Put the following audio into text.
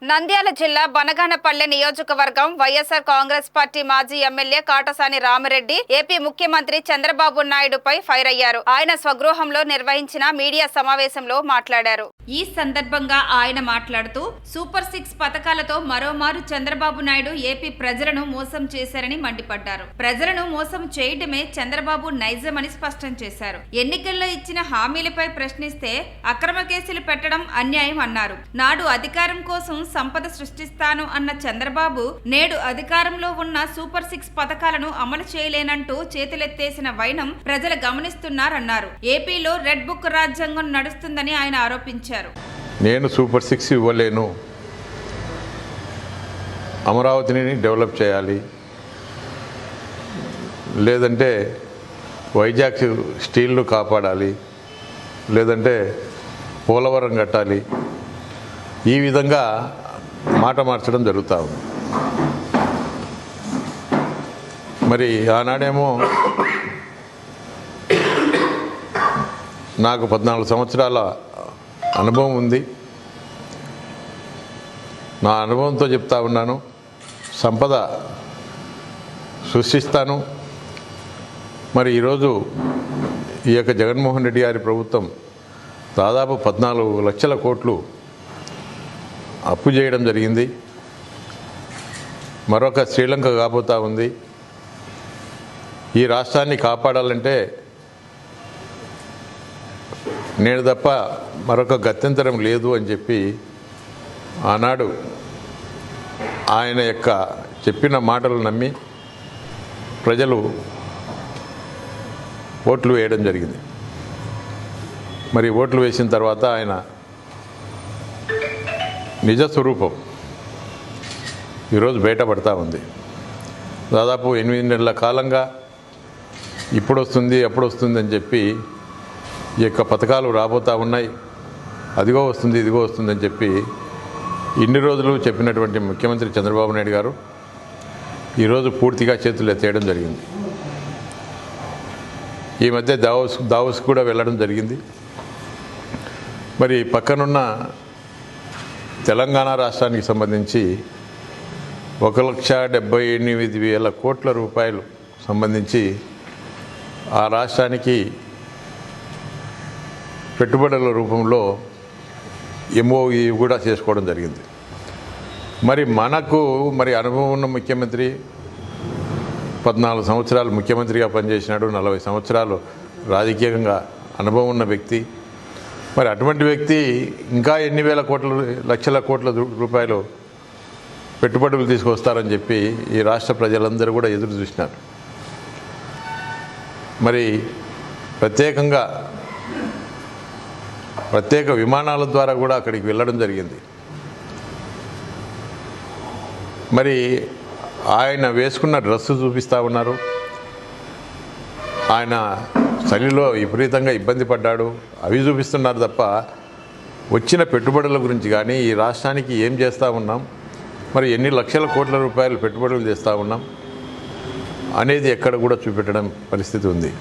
నంద్యాల జిల్లా బనగానపల్లె నియోజకవర్గం వైఎస్ఆర్ కాంగ్రెస్ పార్టీ మాజీ ఎమ్మెల్యే కాటసాని రామిరెడ్డి ఏపీ ముఖ్యమంత్రి చంద్రబాబు నాయుడుపై ఫైర్ అయ్యారు. ఆయన స్వగృహంలో నిర్వహించిన మీడియా సమావేశంలో మాట్లాడారు. ఈ సందర్భంగా ఆయన మాట్లాడుతూ సూపర్ 6 పథకాలతో మరోమారు చంద్రబాబు నాయుడు ఏపీ ప్రజలను మోసం చేశారని మండిపడ్డారు. ప్రజలను మోసం చేయడమే చంద్రబాబు నైజమని స్పష్టం చేశారు. ఎన్నికల్లో ఇచ్చిన హామీలపై ప్రశ్నిస్తే అక్రమ కేసులు పెట్టడం అన్యాయం అన్నారు. నాడు అధికారం కోసం సంపద సృష్టిస్తాను అన్న చంద్రబాబు నేడు అధికారంలో ఉన్న సూపర్ 6 పథకాలను అమలు చేయలేనంటూ చేతులెత్తేసిన వైనం ప్రజలు గమనిస్తున్నారన్నారు. ఏపీలో రెడ్ బుక్ రాజ్యాంగం నడుస్తుందని ఆయన ఆరోపించారు. నేను సూపర్ 6 ఇవ్వలేను, అమరావతిని డెవలప్ చేయాలి, లేదంటే వైజాగ్ స్టీల్ను కాపాడాలి, లేదంటే పోలవరం కట్టాలి, ఈ విధంగా మాట మార్చడం జరుగుతూ ఉంది. మరి ఆనాడేమో నాకు 14 సంవత్సరాల అనుభవం ఉంది. నా అనుభవంతో చెప్తా ఉన్నాను, సంపద సృష్టిస్తాను. మరి ఈరోజు ఈ యొక్క జగన్మోహన్ రెడ్డి గారి ప్రభుత్వం దాదాపు 14 లక్షల కోట్లు అప్పు చేయడం జరిగింది. మరొక శ్రీలంక కాబోతూ ఉంది. ఈ రాష్ట్రాన్ని కాపాడాలంటే నేను తప్ప మరొక గత్యంతరం లేదు అని చెప్పి ఆనాడు ఆయన యొక్క చెప్పిన మాటలు నమ్మి ప్రజలు ఓట్లు వేయడం జరిగింది. మరి ఓట్లు వేసిన తర్వాత ఆయన నిజ స్వరూపం ఈరోజు బయటపడతా ఉంది. దాదాపు 8 నెలల కాలంగా ఇప్పుడు వస్తుంది అప్పుడు వస్తుంది అని చెప్పి ఈ యొక్క పథకాలు రాబోతూ ఉన్నాయి, అదిగో వస్తుంది ఇదిగో వస్తుంది అని చెప్పి ఇన్ని రోజులు చెప్పినటువంటి ముఖ్యమంత్రి చంద్రబాబు నాయుడు గారు ఈరోజు పూర్తిగా చేతులు ఎత్తేయడం జరిగింది. ఈ మధ్య దావోస్ కూడా వెళ్ళడం జరిగింది. మరి పక్కనున్న తెలంగాణ రాష్ట్రానికి సంబంధించి 1,78,000 కోట్ల రూపాయలు సంబంధించి ఆ రాష్ట్రానికి పెట్టుబడుల రూపంలో MOU కూడా చేసుకోవడం జరిగింది. మరి మనకు అనుభవం ఉన్న ముఖ్యమంత్రి 14 సంవత్సరాలు ముఖ్యమంత్రిగా పనిచేసినాడు, 40 సంవత్సరాలు రాజకీయంగా అనుభవం ఉన్న వ్యక్తి. మరి అటువంటి వ్యక్తి ఇంకా ఎన్ని లక్షల కోట్ల రూపాయలు పెట్టుబడులు తీసుకొస్తారని చెప్పి ఈ రాష్ట్ర ప్రజలందరూ కూడా ఎదురు చూసినారు. మరి ప్రత్యేక విమానాల ద్వారా కూడా అక్కడికి వెళ్ళడం జరిగింది. మరి ఆయన వేసుకున్న డ్రెస్సు చూపిస్తూ ఉన్నారు. ఆయన చలిలో విపరీతంగా ఇబ్బంది పడ్డాడు, అవి చూపిస్తున్నారు తప్ప వచ్చిన పెట్టుబడుల గురించి కానీ ఈ రాష్ట్రానికి ఏం చేస్తూ ఉన్నాం, మరి ఎన్ని లక్షల కోట్ల రూపాయలు పెట్టుబడులు చేస్తూ ఉన్నాం అనేది ఎక్కడ కూడా చూపెట్టడం పరిస్థితి ఉంది.